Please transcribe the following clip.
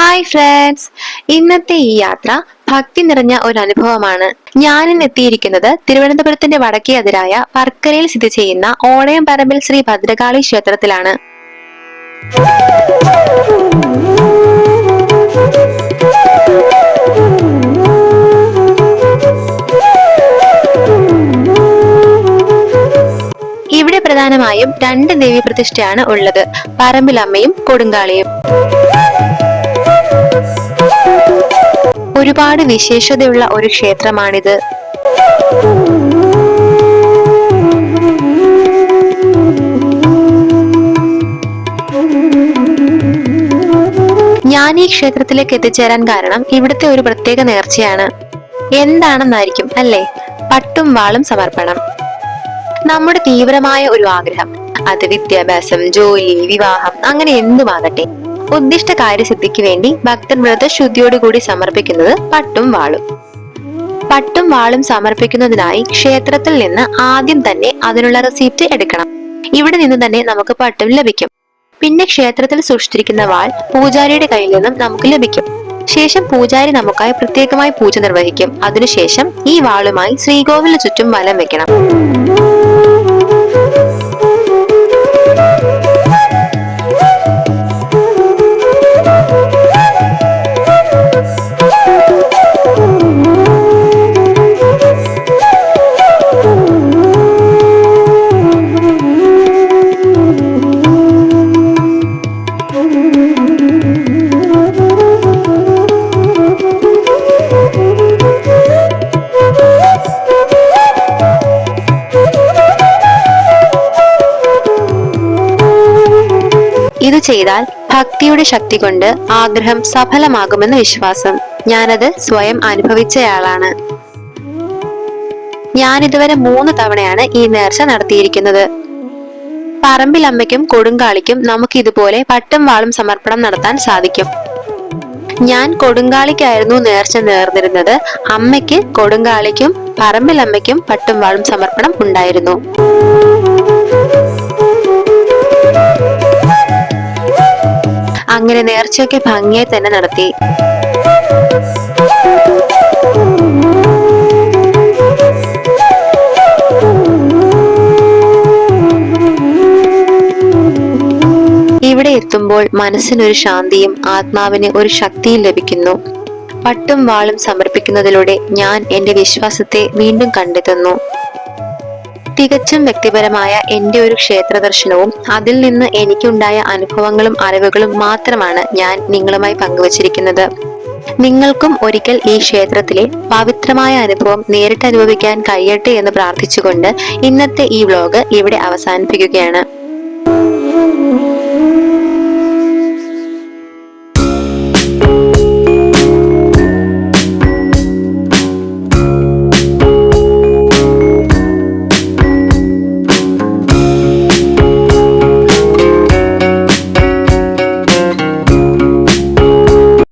Hi friends, ഇന്നത്തെ ഈ യാത്ര ഭക്തി നിറഞ്ഞ ഒരു അനുഭവമാണ്. ഞാനിന്ന് എത്തിയിരിക്കുന്നത് തിരുവനന്തപുരത്തിന്റെ വടക്കേ അതിരായ വർക്കലയിൽ സ്ഥിതി ചെയ്യുന്ന ഓടയം പറമ്പിൽ ശ്രീ ഭദ്രകാളി ക്ഷേത്രത്തിലാണ്. ഇവിടെ പ്രധാനമായും രണ്ട് ദേവീപ്രതിഷ്ഠയാണ് ഉള്ളത്, പറമ്പിലമ്മയും കൊടുങ്കാളിയും. ഒരുപാട് വിശേഷതയുള്ള ഒരു ക്ഷേത്രമാണിത്. ഞാൻ ഈ ക്ഷേത്രത്തിലേക്ക് എത്തിച്ചേരാൻ കാരണം ഇവിടുത്തെ ഒരു പ്രത്യേക നേർച്ചയാണ്. എന്താണെന്നായിരിക്കും അല്ലേ? പട്ടും വാളും സമർപ്പണം. നമ്മുടെ തീവ്രമായ ഒരു ആഗ്രഹം, അത് വിദ്യാഭ്യാസം, ജോലി, വിവാഹം, അങ്ങനെ എന്തുമാകട്ടെ, ഉദ്ദിഷ്ട കാര്യസിദ്ധിക്ക് വേണ്ടി ഭക്തർ വ്രതശുദ്ധിയോടുകൂടി സമർപ്പിക്കുന്നത് പട്ടും വാളും. പട്ടും വാളും സമർപ്പിക്കുന്നതിനായി ക്ഷേത്രത്തിൽ നിന്ന് ആദ്യം തന്നെ അതിനുള്ള റെസീപ്റ്റ് എടുക്കണം. ഇവിടെ നിന്ന് തന്നെ നമുക്ക് പട്ടും ലഭിക്കും. പിന്നെ ക്ഷേത്രത്തിൽ സൂക്ഷിച്ചിരിക്കുന്ന വാൾ പൂജാരിയുടെ കയ്യിൽ നിന്നും നമുക്ക് ലഭിക്കും. ശേഷം പൂജാരി നമുക്കായി പ്രത്യേകമായി പൂജ നിർവഹിക്കും. അതിനുശേഷം ഈ വാളുമായി ശ്രീകോവിലിന് ചുറ്റും വലം വെക്കണം. ഇത് ചെയ്താൽ ഭക്തിയുടെ ശക്തി കൊണ്ട് ആഗ്രഹം സഫലമാകുമെന്ന് വിശ്വാസം. ഞാനത് സ്വയം അനുഭവിച്ചയാളാണ്. ഞാൻ ഇതുവരെ 3 തവണയാണ് ഈ നേർച്ച നടത്തിയിരിക്കുന്നത്. പറമ്പിലമ്മയ്ക്കും കൊടുങ്കാളിക്കും നമുക്ക് ഇതുപോലെ പട്ടും വാളും സമർപ്പണം നടത്താൻ സാധിക്കും. ഞാൻ കൊടുങ്കാളിക്കായിരുന്നു നേർച്ച നേർന്നിരുന്നത്. അമ്മയ്ക്ക്, കൊടുങ്കാളിക്കും പറമ്പിലമ്മയ്ക്കും പട്ടും വാളും സമർപ്പണം ഉണ്ടായിരുന്നു. അങ്ങനെ നേർച്ചയൊക്കെ ഭംഗിയായി തന്നെ നടത്തി. ഇവിടെ എത്തുമ്പോൾ മനസ്സിനൊരു ശാന്തിയും ആത്മാവിന് ഒരു ശക്തിയും ലഭിക്കുന്നു. പട്ടും വാളും സമർപ്പിക്കുന്നതിലൂടെ ഞാൻ എന്റെ വിശ്വാസത്തെ വീണ്ടും കണ്ടെത്തുന്നു. തികച്ചും വ്യക്തിപരമായ എന്റെ ഒരു ക്ഷേത്ര ദർശനവും അതിൽ നിന്ന് എനിക്കുണ്ടായ അനുഭവങ്ങളും അറിവുകളും മാത്രമാണ് ഞാൻ നിങ്ങളുമായി പങ്കുവച്ചിരിക്കുന്നത്. നിങ്ങൾക്കും ഒരിക്കൽ ഈ ക്ഷേത്രത്തിലെ പവിത്രമായ അനുഭവം നേരിട്ട് അനുഭവിക്കാൻ കഴിയട്ടെ എന്ന് പ്രാർത്ഥിച്ചുകൊണ്ട് ഇന്നത്തെ ഈ വ്ലോഗ് ഇവിടെ അവസാനിപ്പിക്കുകയാണ്.